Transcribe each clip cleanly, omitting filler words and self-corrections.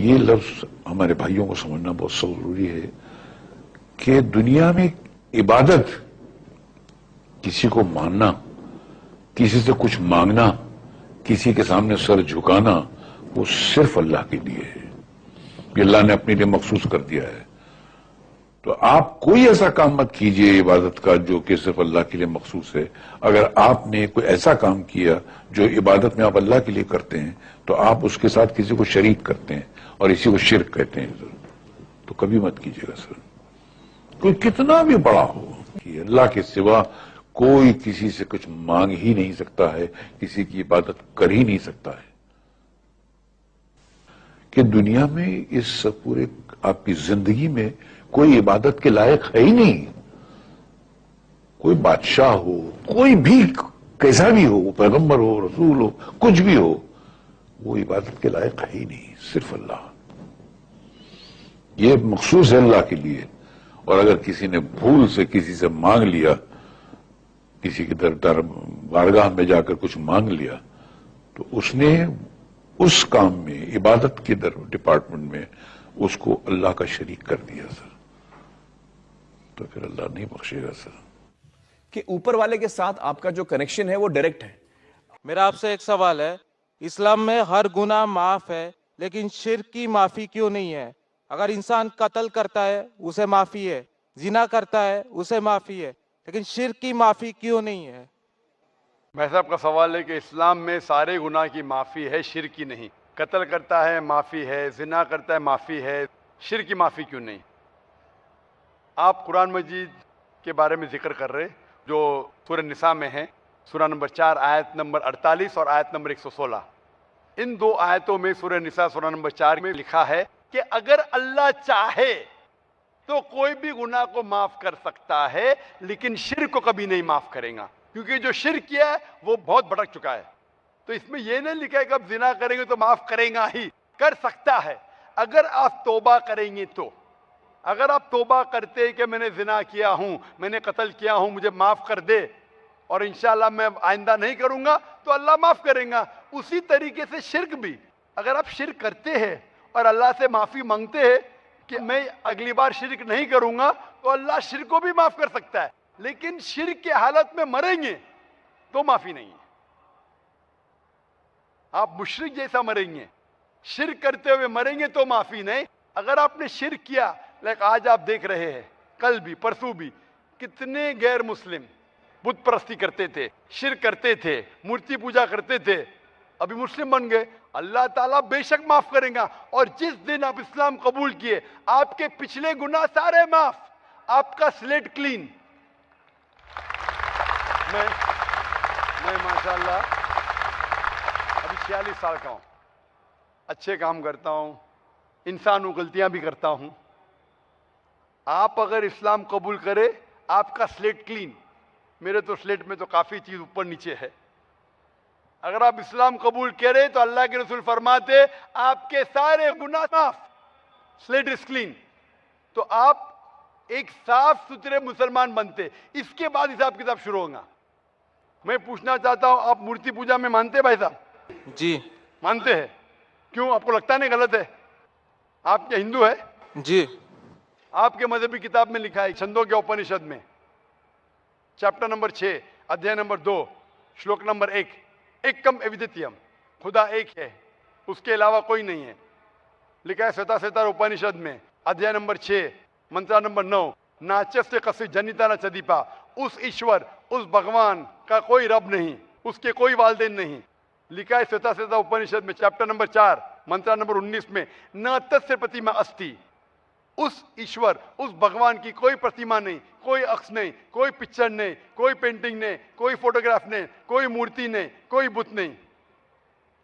ये लफ्ज हमारे भाइयों को समझना बहुत जरूरी है कि दुनिया में इबादत, किसी को मानना, किसी से कुछ मांगना, किसी के सामने सर झुकाना, वो सिर्फ अल्लाह के लिए है। ये अल्लाह ने अपने लिए मखसूस कर दिया है। तो आप कोई ऐसा काम मत कीजिए इबादत का जो कि सिर्फ अल्लाह के लिए मखसूस है। अगर आपने कोई ऐसा काम किया जो इबादत में आप अल्लाह के लिए करते हैं तो आप उसके साथ किसी को शरीक करते हैं और इसी को शिर्क कहते हैं। तो कभी मत कीजिएगा सर, कोई कितना भी बड़ा हो कि अल्लाह के सिवा कोई किसी से कुछ मांग ही नहीं सकता है, किसी की इबादत कर ही नहीं सकता है। कि दुनिया में इस पूरे आपकी जिंदगी में कोई इबादत के लायक है ही नहीं। कोई बादशाह हो, कोई भी कैसा भी हो, पैगंबर हो, रसूल हो, कुछ भी हो, वो इबादत के लायक है ही नहीं, सिर्फ अल्लाह। ये मखसूस है अल्लाह के लिए। और अगर किसी ने भूल से किसी से मांग लिया, किसी की दर बारगाह में जाकर कुछ मांग लिया, तो उसने उस काम में, इबादत के डिपार्टमेंट में उसको अल्लाह का शरीक कर दिया सर, तो फिर अल्लाह नहीं बख्शेगा सर। कि ऊपर वाले के साथ आपका जो कनेक्शन है वो डायरेक्ट है। मेरा आपसे एक सवाल है, इस्लाम में हर गुनाह माफ है, लेकिन शिर्क की माफी क्यों नहीं है? अगर इंसान कत्ल करता है उसे माफी है, जिना करता है उसे माफी है, लेकिन शिर्क की माफी क्यों नहीं है? भाई साहब का सवाल है कि इस्लाम में सारे गुनाह की माफ़ी है, शिर्क की नहीं। कत्ल करता है माफ़ी है, जिना करता है माफ़ी है, शिर्क की माफ़ी क्यों नहीं? आप कुरान मजीद के बारे में जिक्र कर रहे जो सूरह निसा में है, सूरह नंबर 4 आयत नंबर 48 और आयत नंबर 116। इन दो आयतों में सूरह निसा सूरह नंबर 4 में लिखा है कि अगर अल्लाह चाहे तो कोई भी गुनाह को माफ कर सकता है, लेकिन शिर्क को कभी नहीं माफ करेगा, क्योंकि जो शिर्क किया है वो बहुत भटक चुका है। तो इसमें यह नहीं लिखा है कि अब जिना करेंगे तो माफ करेगा ही, कर सकता है अगर आप तौबा करेंगे तो। अगर आप तौबा करते हैं कि मैंने जिना किया हूं, मैंने कत्ल किया हूं, मुझे माफ कर दे और इंशाल्लाह मैं आइंदा नहीं करूंगा, तो अल्लाह माफ करेगा। उसी तरीके से शिर्क भी, अगर आप शिर्क करते हैं और अल्लाह से माफी मांगते हैं कि मैं अगली बार शिर्क नहीं करूंगा, तो अल्लाह शिर्क को भी माफ कर सकता है। लेकिन शिर्क की हालत में मरेंगे तो माफी नहीं है। आप मुशरिक जैसा मरेंगे, शिर्क करते हुए मरेंगे तो माफी नहीं। अगर आपने शिर्क किया, लाइक आज आप देख रहे हैं, कल भी परसों भी कितने गैर मुस्लिम बुत परस्ती करते थे, शिर्क करते थे, मूर्ति पूजा करते थे, अभी मुस्लिम बन गए, अल्लाह ताला बेशक माफ करेगा। और जिस दिन आप इस्लाम कबूल किए, आपके पिछले गुनाह सारे माफ, आपका स्लेट क्लीन। मैं माशाल्लाह अभी 46 साल का हूं, अच्छे काम करता हूं, इंसान हूं, गलतियां भी करता हूं। आप अगर इस्लाम कबूल करें, आपका स्लेट क्लीन। मेरे तो स्लेट में तो काफी चीज ऊपर नीचे है। अगर आप इस्लाम कबूल करें तो अल्लाह के रसूल फरमाते आपके सारे गुनाह माफ, स्लेट इज क्लीन। तो आप एक साफ सुथरे मुसलमान बनते, इसके बाद हिसाब किताब शुरू होगा। मैं पूछना चाहता हूं, आप मूर्ति पूजा में मानते हैं भाई साहब? जी मानते हैं। क्यों, आपको लगता नहीं गलत है? आप क्या हिंदू है? जी। आपके मजहबी किताब में लिखा है, छंदों के उपनिषद में चैप्टर नंबर 6 अध्याय नंबर 2 श्लोक नंबर 1, एकम अद्वितीयम, खुदा एक है, उसके अलावा कोई नहीं है। लिखा है श्वेता श्वेता उपनिषद में अध्याय नंबर 6 मंत्र नंबर 9, नाचस्य कसी जनिता न चदीपा, उस ईश्वर, उस भगवान का कोई रब नहीं, उसके कोई वालदेन नहीं। लिखा है श्वेता श्वेता उपनिषद में चैप्टर नंबर 4 मंत्र नंबर 19 में, न तस्य प्रतिमा अस्ति, उस ईश्वर, उस भगवान की कोई प्रतिमा नहीं, कोई अक्ष नहीं, कोई पिक्चर नहीं, कोई पेंटिंग नहीं, कोई फोटोग्राफ नहीं, कोई मूर्ति नहीं, कोई बुत नहीं।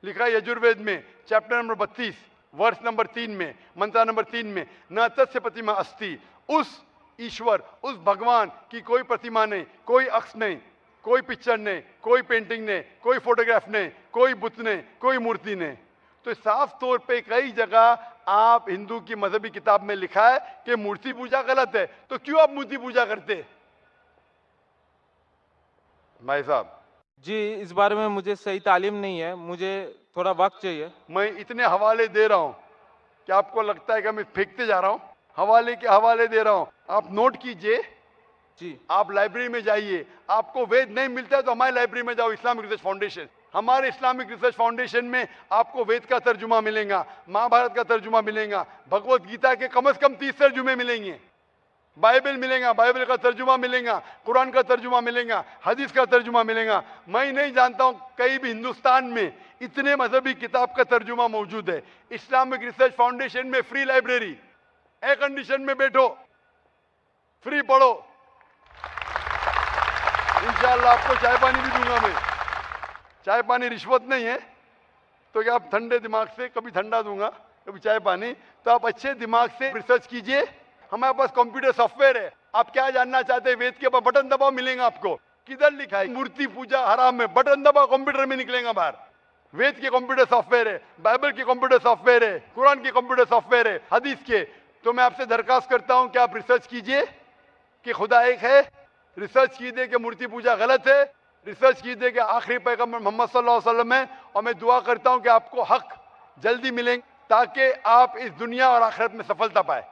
लिखा है यजुर्वेद में चैप्टर नंबर 32 वर्ष नंबर 3 में, मंत्र नंबर 3 में, न तस्य प्रतिमा अस्ति, उस ईश्वर, उस भगवान की कोई प्रतिमा नहीं, कोई अक्ष नहीं, कोई पिक्चर नहीं, कोई पेंटिंग नहीं, कोई फोटोग्राफ नहीं, कोई बुत नहीं, कोई मूर्ति नहीं। तो साफ तौर पे कई जगह आप हिंदू की मजहबी किताब में लिखा है कि मूर्ति पूजा गलत है, तो क्यों आप मूर्ति पूजा करते? भाई साहब जी, इस बारे में मुझे सही तालीम नहीं है, मुझे थोड़ा वक्त चाहिए। मैं इतने हवाले दे रहा हूं कि आपको लगता है कि मैं फेंकते जा रहा हूं, हवाले के हवाले दे रहा हूं, आप नोट कीजिए। जी आप लाइब्रेरी में जाइए, आपको वेद नहीं मिलता है तो हमारी लाइब्रेरी में जाओ, इस्लामिक रिसर्च फाउंडेशन। हमारे इस्लामिक रिसर्च फाउंडेशन में आपको वेद का तर्जुमा मिलेगा, महाभारत का तर्जुमा मिलेगा, भगवत गीता के कम से कम 30 तर्जुमे मिलेंगे, बाइबल मिलेगा, बाइबल का तर्जुमा मिलेगा, कुरान का तर्जुमा मिलेगा, हदीस का तर्जुमा मिलेगा। मैं नहीं जानता हूं कहीं भी हिंदुस्तान में इतने मजहबी किताब का तर्जुमा मौजूद है। इस्लामिक रिसर्च फाउंडेशन में फ्री लाइब्रेरी, एयर कंडीशन में बैठो, फ्री पढ़ो। इंशाअल्लाह आपको चाय पानी भी दूंगा मैं। चाय पानी रिश्वत नहीं है, तो क्या आप ठंडे दिमाग से, कभी ठंडा दूंगा कभी चाय पानी, तो आप अच्छे दिमाग से रिसर्च कीजिए। हमारे पास कंप्यूटर सॉफ्टवेयर है, आप क्या जानना चाहते हैं वेद के ऊपर बटन दबाओ, मिलेगा आपको। किधर लिखा है मूर्ति पूजा हराम है, बटन दबाओ कंप्यूटर में निकलेगा बाहर। वेद के कंप्यूटर सॉफ्टवेयर है, बाइबल के कंप्यूटर सॉफ्टवेयर है, कुरान के कंप्यूटर सॉफ्टवेयर है, हदीस के। तो मैं आपसे दरखास्त करता हूं कि आप रिसर्च कीजिए कि खुदा एक है, रिसर्च कीजिए कि मूर्ति पूजा गलत है, रिसर्च कीजिए कि आखिरी पैगंबर मोहम्मद सल्लल्लाहु अलैहि वसल्लम है। और मैं दुआ करता हूं कि आपको हक जल्दी मिलेंगे ताकि आप इस दुनिया और आखिरत में सफलता पाए।